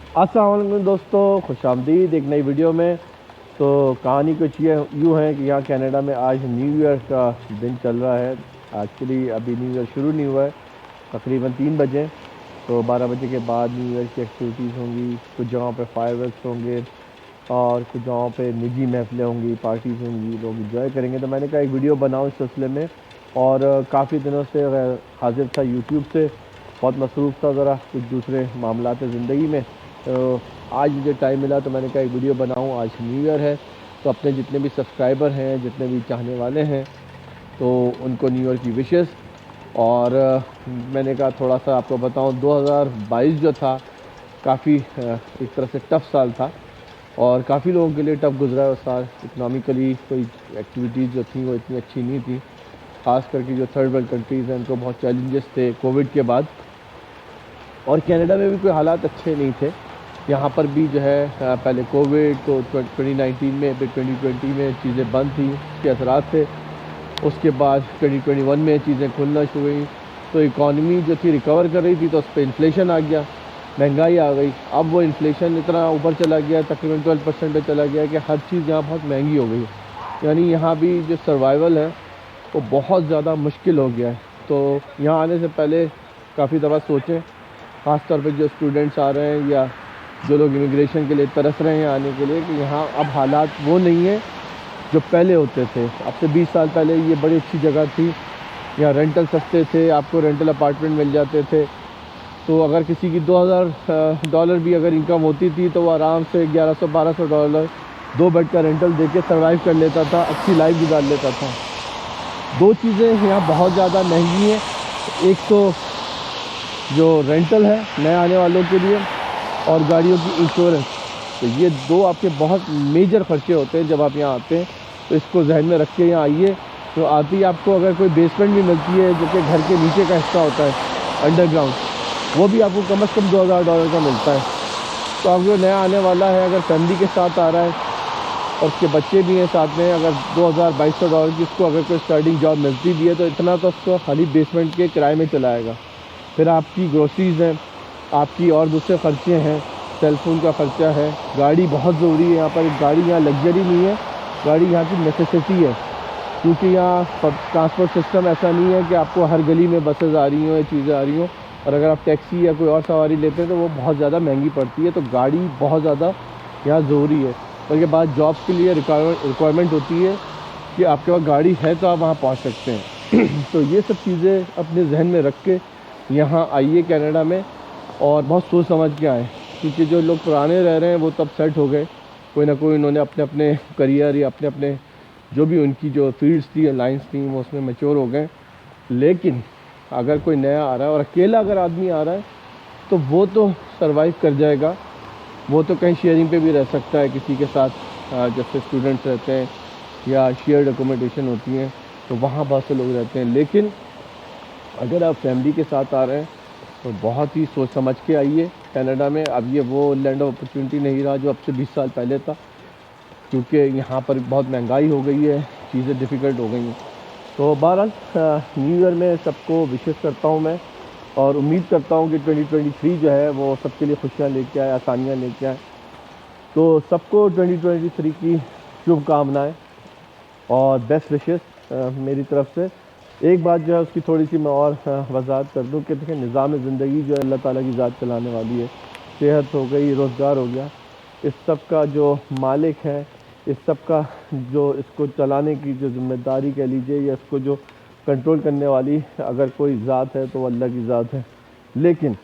अस्सलाम वालेकुम दोस्तों, खुशामदीद एक नई वीडियो में। तो कहानी कुछ ये यूँ है कि यहाँ कनाडा में आज न्यू ईयर का दिन चल रहा है। एक्चुअली अभी न्यू ईयर शुरू नहीं हुआ है, तकरीबन 3 बजे। तो 12 बजे के बाद न्यू ईयर की एक्टिविटीज़ होंगी। कुछ जगहों पे फायरवर्क्स होंगे और कुछ जगहों पे निजी महफिलें होंगी, पार्टीज़ होंगी, लोग इंजॉय करेंगे। तो मैंने कहा एक वीडियो बनाऊँ इस सिलसिले में। और काफ़ी दिनों से हाजिर था यूट्यूब से, बहुत मसरूफ़ था ज़रा कुछ दूसरे मामलात ज़िंदगी में। तो आज मुझे टाइम मिला तो मैंने कहा एक वीडियो बनाऊं। आज न्यू ईयर है तो अपने जितने भी सब्सक्राइबर हैं, जितने भी चाहने वाले हैं, तो उनको न्यू ईयर की विशेस। और मैंने कहा थोड़ा सा आपको बताऊं, 2022 जो था काफ़ी एक तरह से टफ़ साल था और काफ़ी लोगों के लिए टफ़ गुजरा है उस साल। इकनॉमिकली कोई एक्टिविटीज़ जो थी वो इतनी अच्छी नहीं थी। ख़ास करके जो थर्ड वर्ल्ड कंट्रीज़ हैं उनको बहुत चैलेंजेस थे कोविड के बाद। और कनाडा में भी कोई हालात अच्छे नहीं थे। यहाँ पर भी जो है पहले कोविड, तो 2019 में, फिर 2020 में चीज़ें बंद थी, उसके असरात थे। उसके बाद 2021 में चीज़ें खुलना शुरू हुई, तो इकॉनमी जो थी रिकवर कर रही थी, तो उस पर इन्फ्लेशन आ गया, महंगाई आ गई। अब वो इन्फ्लेशन इतना ऊपर चला गया, तकरीबन 12% पे चला गया कि हर चीज़ यहाँ बहुत महंगी हो गई है। यानी यहाँ भी जो सर्वाइवल है वो बहुत ज़्यादा मुश्किल हो गया है। तो यहाँ आने से पहले काफ़ी दफ़ा सोचें, ख़ास तौर पे जो स्टूडेंट्स आ रहे हैं या जो लोग इमिग्रेशन के लिए तरस रहे हैं आने के लिए, कि यहाँ अब हालात वो नहीं है जो पहले होते थे। अब से 20 साल पहले ये बड़ी अच्छी जगह थी, यहाँ रेंटल सस्ते थे, आपको रेंटल अपार्टमेंट मिल जाते थे। तो अगर किसी की $2000 भी अगर इनकम होती थी तो वो आराम से $1100-1200 2 बेड का रेंटल दे के सर्वाइव कर लेता था, अच्छी लाइफ गुजार लेता था। दो चीज़ें यहाँ बहुत ज़्यादा महंगी हैं, एक तो जो रेंटल है नए आने वालों के लिए, और गाड़ियों की इंश्योरेंस। तो ये दो आपके बहुत मेजर खर्चे होते हैं जब आप यहाँ आते हैं। तो इसको जहन में रख के यहाँ आइए। तो आते ही आपको अगर कोई बेसमेंट भी मिलती है जो कि घर के नीचे का हिस्सा होता है, अंडरग्राउंड, वो भी आपको कम से कम $2000 का मिलता है। तो अब जो नया आने वाला है, अगर फैमिली के साथ आ रहा है और उसके बच्चे भी हैं साथ में, अगर $2200 की उसको अगर कोई स्टार्टिंग जॉब मिलती भी है, तो इतना तो उसको खाली बेसमेंट के किराए में चलाएगा। फिर आपकी ग्रोसरीज़ हैं, आपकी और दूसरे ख़र्चे हैं, सेलफोन का ख़र्चा है, गाड़ी बहुत ज़रूरी है यहाँ पर। गाड़ी यहाँ लग्जरी नहीं है, गाड़ी यहाँ की नेसेसिटी है, क्योंकि यहाँ ट्रांसपोर्ट सिस्टम ऐसा नहीं है कि आपको हर गली में बसेस आ रही हों या चीज़ें आ रही हों। और अगर आप टैक्सी या कोई और सवारी लेते हैं तो वो बहुत ज़्यादा महंगी पड़ती है। तो गाड़ी बहुत ज़्यादा यहाँ ज़रूरी है। और ये बात जॉब्स के लिए रिक्वायरमेंट होती है कि आपके पास गाड़ी है तो आप वहाँ पहुँच सकते हैं। तो ये सब चीज़ें अपने जहन में रख के यहाँ आइए कनाडा में, और बहुत सोच समझ के आए। क्योंकि जो लोग पुराने रह रहे हैं वो तब सेट हो गए, कोई ना कोई उन्होंने अपने अपने करियर या अपने अपने जो भी उनकी जो फील्ड्स थी या लाइन्स थी वो उसमें मैच्योर हो गए। लेकिन अगर कोई नया आ रहा है और अकेला अगर आदमी आ रहा है तो वो तो सर्वाइव कर जाएगा, वो तो कहीं शेयरिंग पे भी रह सकता है किसी के साथ, जैसे स्टूडेंट्स रहते हैं या शेयर्ड अकोमोडेशन होती हैं तो वहाँ बहुत से लोग रहते हैं। लेकिन अगर आप फैमिली के साथ आ रहे हैं तो बहुत ही सोच समझ के आइए कनाडा में। अब ये वो लैंड ऑफ अपॉर्चुनिटी नहीं रहा जो अब से 20 साल पहले था, क्योंकि यहाँ पर बहुत महंगाई हो गई है, चीज़ें डिफ़िकल्ट हो गई हैं। तो बहरहाल न्यू ईयर में सबको विशेष करता हूँ मैं, और उम्मीद करता हूँ कि 2023 जो है वो सबके लिए खुशियाँ लेके आए, आसानियाँ लेके आए। तो सबको 2023 की शुभकामनाएँ और बेस्ट विशेस मेरी तरफ से। एक बात जो है उसकी थोड़ी सी मैं और वजाहत कर दूँ कि देखिए, निज़ाम ज़िंदगी जो है अल्लाह ताला की ज़ात चलाने वाली है। सेहत हो गई, रोज़गार हो गया, इस सब का जो मालिक है, इस सब का जो इसको चलाने की जो ज़िम्मेदारी कह लीजिए, या इसको जो कंट्रोल करने वाली अगर कोई ज़ात है तो अल्लाह की ज़ात है। लेकिन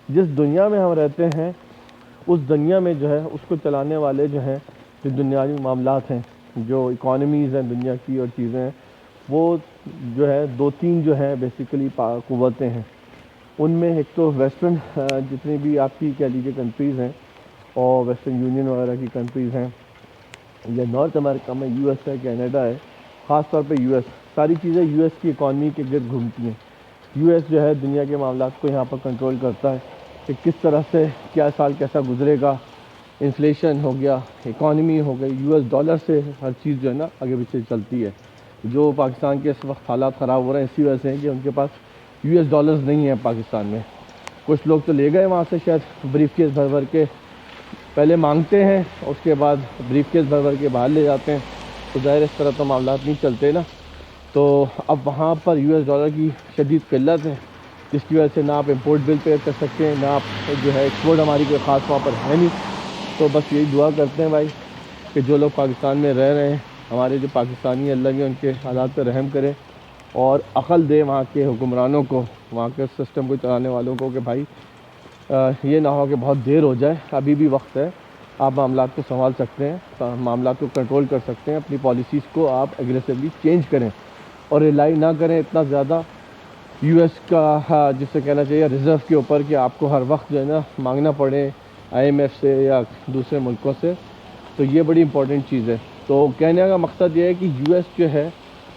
जिस दुनिया में हम रहते हैं उस दुनिया में जो है उसको चलाने वाले जो हैं, जो दुनियावी मामलात हैं, जो इकॉनमीज़ हैं दुनिया की और चीज़ें हैं, वो जो है 2-3 जो है बेसिकली क़ुव्वतें हैं। उनमें एक तो वेस्टर्न जितनी भी आपकी कह लीजिए कंट्रीज़ हैं, और वेस्टर्न यूनियन वगैरह की कंट्रीज़ हैं, या नॉर्थ अमेरिका में यूएस है, कनाडा है, ख़ास तौर पे यूएस, सारी चीज़ें यूएस की इकॉनमी के गिर्द घूमती हैं। यूएस जो है दुनिया के मामलात को यहाँ पर कंट्रोल करता है कि किस तरह से क्या साल कैसा गुजरेगा। इन्फ्लेशन हो गया, इकॉनमी हो गई, यूएस डॉलर से हर चीज़ जो है ना आगे पीछे चलती है। जो पाकिस्तान के इस वक्त हालात ख़राब हो रहे हैं इसी वजह से हैं कि उनके पास यूएस डॉलर्स नहीं है पाकिस्तान में। कुछ लोग तो ले गए वहाँ से शायद ब्रीफ केस भर भर के पहले मांगते हैं, उसके बाद ब्रीफकेस भर भर के बाहर ले जाते हैं। तो ज़ाहिर इस तरह तो मामला नहीं चलते ना। तो अब वहाँ पर US डॉलर की शदीद किल्लत है, जिसकी वजह से ना आप इंपोर्ट बिल पे कर सकते हैं, ना आप जो है एक्सपोर्ट हमारी कोई ख़ास वहाँ पर है नहीं। तो बस यही दुआ करते हैं भाई कि जो लोग पाकिस्तान में रह रहे हैं, हमारे जो पाकिस्तानी, अल्लाह ने उनके हालात पर रहम करे और अक़ल दे वहाँ के हुक्मरानों को, वहाँ के सिस्टम को चलाने वालों को, कि भाई ये ना हो कि बहुत देर हो जाए। अभी भी वक्त है, आप मामलात को संभाल सकते हैं, मामलात को कंट्रोल कर सकते हैं। अपनी पॉलिसीज़ को आप एग्रेसिवली चेंज करें और रिलाई ना करें इतना ज़्यादा US का, जिससे कहना चाहिए रिज़र्व के ऊपर, कि आपको हर वक्त जो है ना मांगना पड़े IMF से या दूसरे मुल्कों से। तो ये बड़ी इंपॉर्टेंट चीज़ है। तो कहने का मकसद ये है कि US जो है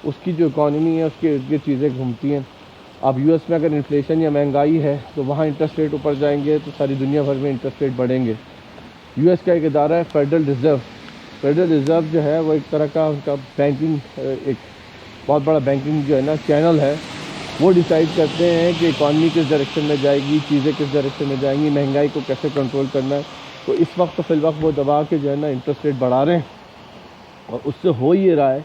उसकी जो इकॉनमी है उसके इर्द गिर्द चीज़ें घूमती हैं। अब US में अगर इन्फ्लेशन या महंगाई है तो वहाँ इंटरेस्ट रेट ऊपर जाएंगे तो सारी दुनिया भर में इंटरेस्ट रेट बढ़ेंगे। US का एक इदारा है फेडरल रिज़र्व। फेडरल रिज़र्व जो है वो एक तरह का उनका बैंकिंग, एक बहुत बड़ा बैंकिंग जो है ना चैनल है। वो डिसाइड करते हैं कि इकॉनमी किस डायरेक्शन में जाएगी, चीज़ें किस डायरेक्शन में जाएंगी, महंगाई को कैसे कंट्रोल करना है। तो इस वक्त फ़िलवक्त वो दबा के जो है ना इंटरेस्ट रेट बढ़ा रहे हैं और उससे हो ये रहा है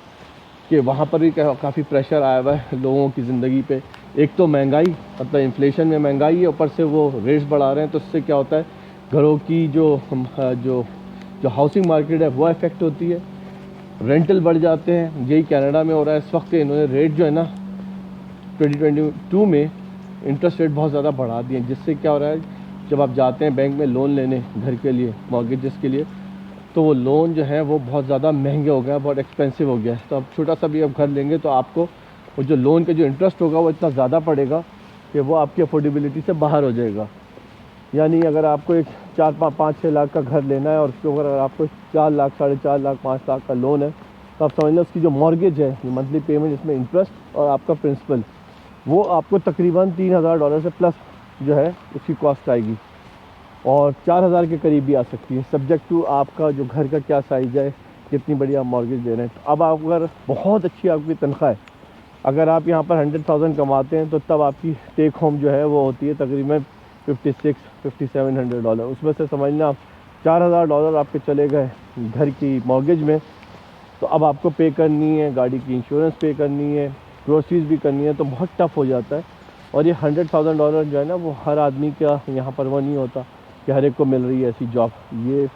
कि वहाँ पर भी काफ़ी प्रेशर आया हुआ है लोगों की ज़िंदगी पे। एक तो महंगाई, मतलब इन्फ्लेशन में महंगाई है, ऊपर से वो रेट्स बढ़ा रहे हैं। तो इससे क्या होता है, घरों की जो हाउसिंग मार्केट है वो इफ़ेक्ट होती है, रेंटल बढ़ जाते हैं। यही कनाडा में हो रहा है इस वक्त। इन्होंने रेट जो है ना 2022 में इंटरेस्ट रेट बहुत ज़्यादा बढ़ा दिए, जिससे क्या हो रहा है, जब आप जाते हैं बैंक में लोन लेने घर के लिए, मॉर्गेजेस के लिए, तो वो लोन जो है वो बहुत ज़्यादा महंगे हो गए, बहुत एक्सपेंसिव हो गया है। तो अब छोटा सा भी आप घर लेंगे तो आपको वो जो लोन का जो इंटरेस्ट होगा वो इतना ज़्यादा पड़ेगा कि वो आपकी अफोर्डेबिलिटी से बाहर हो जाएगा। यानी अगर आपको एक 4-5-6 लाख का घर लेना है और उसके ऊपर अगर आपको 4 लाख, 4.5 लाख, 5 लाख का लोन है, तो आप समझ लो उसकी जो मॉर्गेज है, मंथली पेमेंट, इसमें इंटरेस्ट और आपका प्रिंसिपल, वो आपको तकरीबन $3,000 से प्लस जो है उसकी कॉस्ट आएगी और 4,000 के करीब भी आ सकती है, सब्जेक्ट टू आपका जो घर का क्या साइज़ है, कितनी बड़ी आप मॉर्गेज दे रहे हैं। तो अब आप अगर बहुत अच्छी आपकी तनख्वाह है, अगर आप यहाँ पर 100,000 कमाते हैं, तो तब आपकी टेक होम जो है वो होती है तकरीबन $5,600-5,700। उसमें से समझना आप $4,000 आपके चले गए घर की मॉर्गेज में। तो अब आपको पे करनी है, गाड़ी की इंश्योरेंस पे करनी है, ग्रोसरीज भी करनी है, तो बहुत टफ हो जाता है। और ये $100,000 जो है ना, वो हर आदमी का यहाँ पर वो नहीं होता कि हर एक को मिल रही है ऐसी जॉब। ये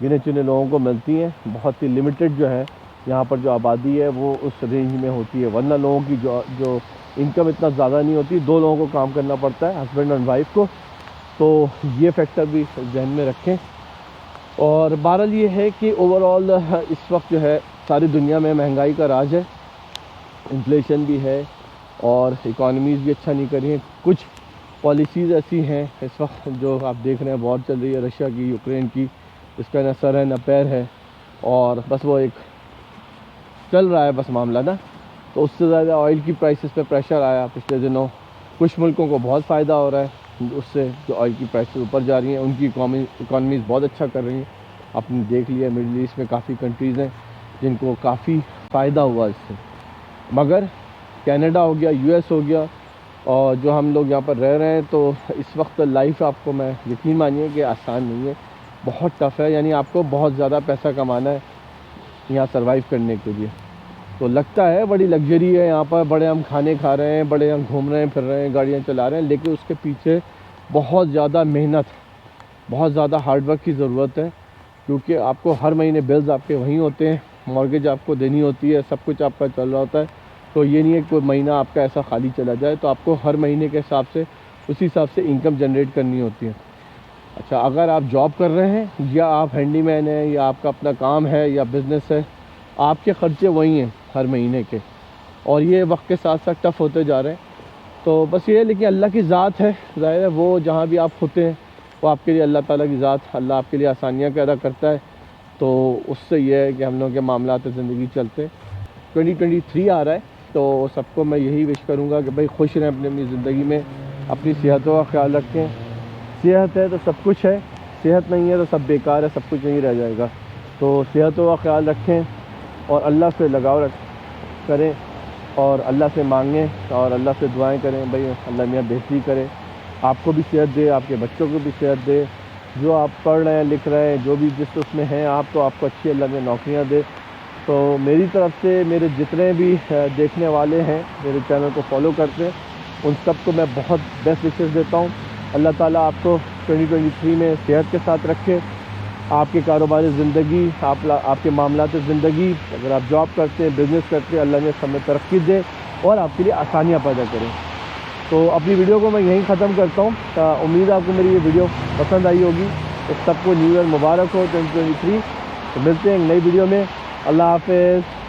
गिने चुने लोगों को मिलती हैं, बहुत ही लिमिटेड जो है यहाँ पर जो आबादी है वो उस रेंज में होती है। वरना लोगों की जो इनकम इतना ज़्यादा नहीं होती, 2 लोगों को काम करना पड़ता है, हस्बैंड एंड वाइफ को। तो ये फैक्टर भी जहन में रखें। और बहरहाल ये है कि ओवरऑल इस वक्त जो है सारी दुनिया में महंगाई का राज है, इन्फ्लेशन भी है और इकॉनमीज़ भी अच्छा नहीं करी हैं। कुछ पॉलिसीज़ ऐसी हैं इस वक्त जो आप देख रहे हैं, वॉर चल रही है रशिया की, यूक्रेन की, इसका न सर है न पैर है और बस वो एक चल रहा है बस मामला ना। तो उससे ज़्यादा ऑयल की प्राइसेस पे प्रेशर आया पिछले दिनों। कुछ मुल्कों को बहुत फ़ायदा हो रहा है उससे, जो ऑयल की प्राइसेस ऊपर जा रही हैं, उनकी इकॉनमीज़ बहुत अच्छा कर रही हैं। आपने देख लिया मिडल ईस्ट में काफ़ी कंट्रीज़ हैं जिनको काफ़ी फ़ायदा हुआ इससे। मगर कनाडा हो गया, US हो गया और जो हम लोग यहाँ पर रह रहे हैं, तो इस वक्त लाइफ आपको, मैं यकीन मानिए कि आसान नहीं है, बहुत टफ़ है। यानी आपको बहुत ज़्यादा पैसा कमाना है यहाँ सर्वाइव करने के लिए। तो लगता है बड़ी लग्जरी है यहाँ पर, बड़े हम खाने खा रहे हैं, बड़े हम घूम रहे हैं, फिर रहे हैं, गाड़ियाँ चला रहे हैं, लेकिन उसके पीछे बहुत ज़्यादा मेहनत, बहुत ज़्यादा हार्डवर्क की ज़रूरत है। क्योंकि आपको हर महीने बिल्स आपके वहीं होते हैं, मॉर्गेज आपको देनी होती है, सब कुछ आपका चल रहा होता है। तो ये नहीं है कोई महीना आपका ऐसा खाली चला जाए, तो आपको हर महीने के हिसाब से, उसी हिसाब से इनकम जनरेट करनी होती है। अच्छा, अगर आप जॉब कर रहे हैं या आप हैंडीमैन हैं या आपका अपना काम है या बिज़नेस है, आपके ख़र्चे वही हैं हर महीने के, और ये वक्त के साथ साथ टफ़ होते जा रहे हैं। तो बस ये है, लेकिन अल्लाह की ज़ात है, ज़ाहिर है वो जहाँ भी आप होते हैं वो आपके लिए अल्लाह ताला की ज़ात, अल्लाह आपके लिए आसानियाँ पैदा करता है। तो उससे ये है कि हम लोगों के मामलात ज़िंदगी चलते। 2023 आ रहा है, तो सबको मैं यही विश करूँगा कि भाई खुश रहें अपनी ज़िंदगी में, अपनी सेहतों का ख्याल रखें। सेहत है तो सब कुछ है, सेहत नहीं है तो सब बेकार है, सब कुछ नहीं रह जाएगा। तो सेहतों का ख्याल रखें और अल्लाह से लगाव करें और अल्लाह से मांगें और अल्लाह से दुआएं करें। भाई अल्लाह मियाँ बेहतरी करे, आपको भी सेहत दे, आपके बच्चों को भी सेहत दे जो आप पढ़ रहे हैं, लिख रहे हैं, जो भी जिस उसमें हैं आप, तो आपको अच्छी अल्लाह में नौकरियाँ दे। तो मेरी तरफ से मेरे जितने भी देखने वाले हैं, मेरे चैनल को फॉलो करते हैं, उन सबको मैं बहुत बेस्ट विशेस देता हूँ। अल्लाह ताला आपको 2023 में सेहत के साथ रखे, आपके कारोबारी ज़िंदगी, आपके मामलात ज़िंदगी, अगर आप जॉब करते हैं, बिज़नेस करते हैं, अल्लाह ने सब में तरक्की दे और आपके लिए आसानियाँ पैदा करें। तो अपनी वीडियो को मैं यहीं ख़त्म करता हूँ। उम्मीद है आपको मेरी ये वीडियो पसंद आई होगी। तो सबको न्यू ईयर मुबारक हो 2023। तो मिलते हैं एक नई वीडियो में। अल्लाह हाफ़िज़।